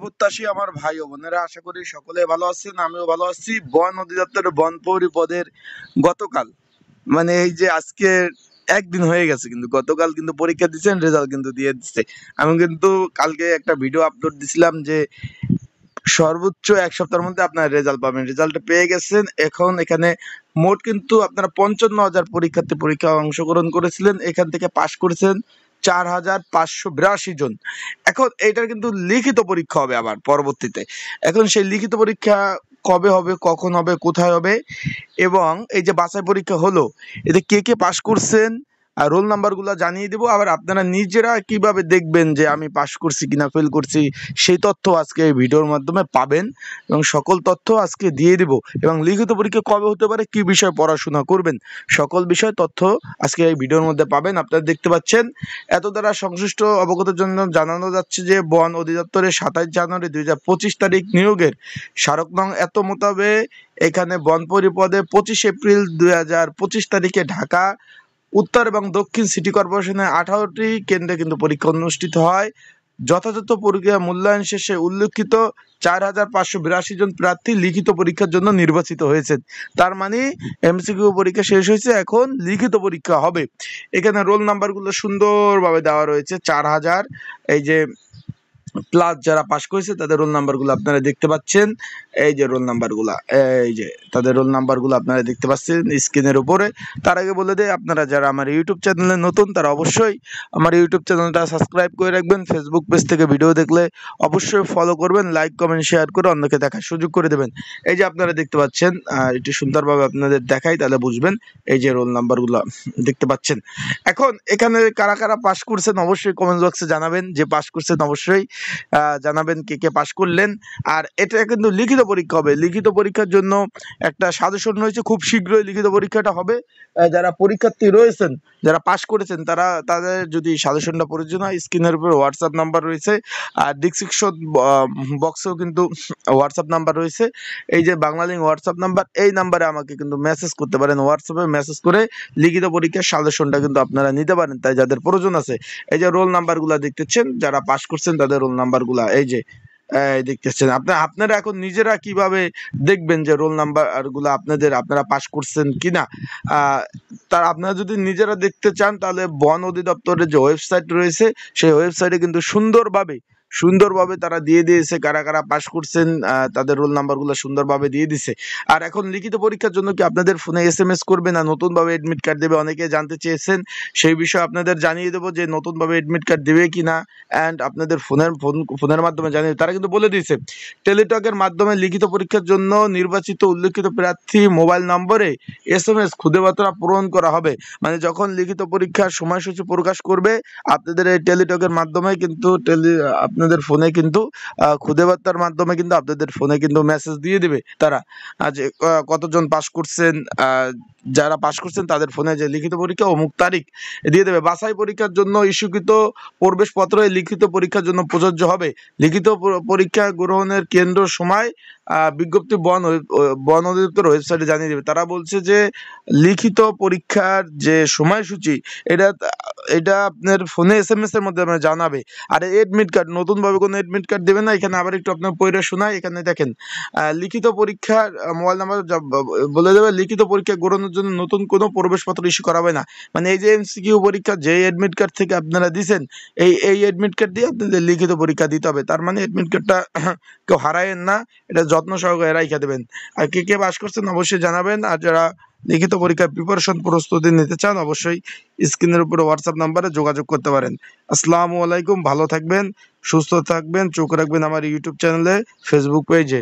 প্রত্যাশী আমার ভাই ও বোনেরা, আশা করি সকলে ভালো আছেন। আমিও ভালো আছি। বন অধিদপ্তরের বনপৌরি পদের গতকাল, মানে এই যে আজকে একদিন হয়ে গেছে, কিন্তু গতকাল কিন্তু পরীক্ষা দিচ্ছেন, রেজাল্ট কিন্তু দিয়ে দিচ্ছে। আমি কিন্তু কালকে একটা ভিডিও আপলোড দিছিলাম যে সর্বোচ্চ এক সপ্তাহের মধ্যে আপনার রেজাল্ট পাবেন। রেজাল্ট পেয়ে গেছেন। এখন এখানে মোট কিন্তু আপনারা 55,000 পরীক্ষার্থী পরীক্ষায় অংশগ্রহণ করেছিলেন, এখান থেকে পাশ করেছেন 4,582 জন। এখন এইটার কিন্তু লিখিত পরীক্ষা হবে আবার পরবর্তীতে। এখন সেই লিখিত পরীক্ষা কবে হবে, কখন হবে, কোথায় হবে, এবং এই যে বাছাই পরীক্ষা হলো, এতে কে কে পাশ করছেন আর রোল নাম্বারগুলো জানিয়ে দেবো। আবার আপনারা নিজেরা কিভাবে দেখবেন যে আমি পাশ করছি কিনা ফেল করছি, সেই তথ্য আজকে এই ভিডিওর মাধ্যমে পাবেন, এবং সকল তথ্য আজকে দিয়ে দিব। এবং লিখিত পরীক্ষা কবে হতে পারে, কি বিষয়ে পড়াশোনা করবেন, সকল বিষয় তথ্য আজকে এই ভিডিওর মধ্যে পাবেন। আপনারা দেখতে পাচ্ছেন, এত দ্বারা সংশ্লিষ্ট অবগতের জন্য জানানো যাচ্ছে যে বন অধিদপ্তরের 27 জানুয়ারি 2025 তারিখ নিয়োগের স্মারক নং এত মোতাবেক এখানে বন পরিপদে 25 এপ্রিল 2025 তারিখে ঢাকা উত্তর এবং দক্ষিণ সিটি কর্পোরেশনের 18টি কেন্দ্রে কিন্তু পরীক্ষা অনুষ্ঠিত হয়। যথাযথ পরীক্ষা মূল্যায়ন শেষে উল্লেখিত 4,582 জন প্রার্থী লিখিত পরীক্ষার জন্য নির্বাচিত হয়েছেন। তার মানে এমসিকিউ পরীক্ষা শেষ হয়েছে, এখন লিখিত পরীক্ষা হবে। এখানে রোল নাম্বারগুলো সুন্দরভাবে দেওয়া রয়েছে। 4,000 এই যে প্লাস যারা পাশ করেছে তাদের রোল নাম্বারগুলো আপনারা দেখতে পাচ্ছেন। এই যে রোল নাম্বারগুলো, এই যে তাদের রোল নাম্বারগুলো আপনারা দেখতে পাচ্ছেন স্ক্রিনের উপরে। তার আগে বলে দেই, আপনারা যারা আমার ইউটিউব চ্যানেলে নতুন তারা অবশ্যই আমার ইউটিউব চ্যানেলটা সাবস্ক্রাইব করে রাখবেন। ফেসবুক পেজ থেকে ভিডিও দেখলে অবশ্যই ফলো করবেন, লাইক কমেন্ট শেয়ার করে অন্যকে দেখার সুযোগ করে দেবেন। এই যে আপনারা দেখতে পাচ্ছেন, একটু সুন্দরভাবে আপনাদের দেখাই তাহলে বুঝবেন। এই যে রোল নাম্বারগুলো দেখতে পাচ্ছেন। এখন এখানে কারা কারা পাশ করছেন অবশ্যই কমেন্ট বক্সে জানাবেন। যে পাশ করছেন অবশ্যই জানাবেন কে কে পাশ করলেন। আর এটা কিন্তু লিখিত পরীক্ষা হবে। লিখিত পরীক্ষার জন্য একটা সাজেশন রয়েছে, খুব শীঘ্রই লিখিত পরীক্ষাটা হবে। যারা পরীক্ষার্থী রয়েছেন, যারা পাশ করেছেন, তাদের যদি সাজেশনটা প্রয়োজন হয়, স্ক্রিনের উপর হোয়াটসঅ্যাপ নাম্বার রয়েছে, আর ডিসক্রিপশন বক্সেও কিন্তু হোয়াটসঅ্যাপ নাম্বার রয়েছে। এই যে বাংলা লিঙ্ক হোয়াটসঅ্যাপ নাম্বার, এই নাম্বারে আমাকে কিন্তু মেসেজ করতে পারেন। হোয়াটসঅ্যাপে মেসেজ করে লিখিত পরীক্ষার সাজেশনটা কিন্তু আপনারা নিতে পারেন, তাই যাদের প্রয়োজন আছে। এই যে রোল নাম্বারগুলো দেখতেছেন, যারা পাশ করছেন তাদের রোল নাম্বারগুলা এই যে দেখতেছেন। আপনারা এখন নিজেরা কিভাবে দেখবেন যে রোল নাম্বারগুলো আপনারা পাশ করছেন কিনা। তার আপনারা যদি নিজেরা দেখতে চান, তাহলে বন অধিদপ্তরের যে ওয়েবসাইট রয়েছে, সেই ওয়েবসাইটে কিন্তু সুন্দরভাবে তারা দিয়ে দিয়েছে কারা কারা পাশ করছেন, তাদের রোল নাম্বারগুলো সুন্দরভাবে দিয়ে দিছে। আর এখন লিখিত পরীক্ষার জন্য কি আপনাদের ফোনে SMS করবে না নতুনভাবে এডমিট কার্ড দেবে, অনেকে জানতে চেয়েছেন। সেই বিষয়ে আপনাদের জানিয়ে দেবো যে নতুনভাবে এডমিট কার্ড দেবে কিনা, অ্যান্ড আপনাদের ফোনের মাধ্যমে জানিয়ে তারা কিন্তু বলে দিয়েছে। টেলিটকের মাধ্যমে লিখিত পরীক্ষার জন্য নির্বাচিত উল্লেখিত প্রার্থী মোবাইল নম্বরে SMS খুদে বার্তা পূরণ করা হবে। মানে যখন লিখিত পরীক্ষার সময়সূচি প্রকাশ করবে, আপনাদের এই টেলিটকের মাধ্যমে কিন্তু আপনাদের ফোনে কিন্তু খুদে বার্তার মাধ্যমে কিন্তু আপনাদের ফোনে কিন্তু মেসেজ দিয়ে দিবে তারা, যে কতজন পাশ করছেন। যারা পাশ করছেন তাদের ফোনে যে লিখিত পরীক্ষা অমুক তারিখ দিয়ে দেবে। বাছাই পরীক্ষার জন্য ইস্যুকৃত প্রবেশপত্র লিখিত পরীক্ষার জন্য প্রযোজ্য হবে। লিখিত পরীক্ষা গ্রহণের কেন্দ্র সময় বিজ্ঞপ্তি বন অধিদপ্তর ওয়েবসাইটে জানিয়ে দেবে। তারা বলছে যে লিখিত পরীক্ষার যে সময়সূচি, এটা আপনার ফোনে SMS এর মধ্যে জানাবে। আর এডমিট কার্ড, নতুনভাবে কোনো এডমিট কার্ড দেবে না। এখানে আবার একটু আপনার পড়ে শোনায়। এখানে দেখেন, লিখিত পরীক্ষার মোবাইল নাম্বার বলে দেবে। লিখিত পরীক্ষা গ্রহণের জন্য নতুন কোনো প্রবেশপত্র ইস্যু করা হবে না। মানে এই যে MCQ পরীক্ষা যে এডমিট কার্ড থেকে আপনারা দিচ্ছেন, এই এডমিট কার্ড দিয়ে আপনাদের লিখিত পরীক্ষা দিতে হবে। তার মানে এডমিট কার্ডটা কেউ হারায়েন না, এটা যত্ন সহকারে রাইখা দেবেন। আর কে কে পাস করছেন অবশ্যই জানাবেন। আর যারা লিখিত পরীক্ষার প্রিপারেশন প্রস্তুতি নিতে চান, অবশ্যই স্ক্রিনের উপরে হোয়াটসঅ্যাপ নাম্বারে যোগাযোগ করতে পারেন। আসসালামু আলাইকুম, ভালো থাকবেন, সুস্থ থাকবেন, চোখ রাখবেন আমার ইউটিউব চ্যানেলে, ফেসবুক পেজে।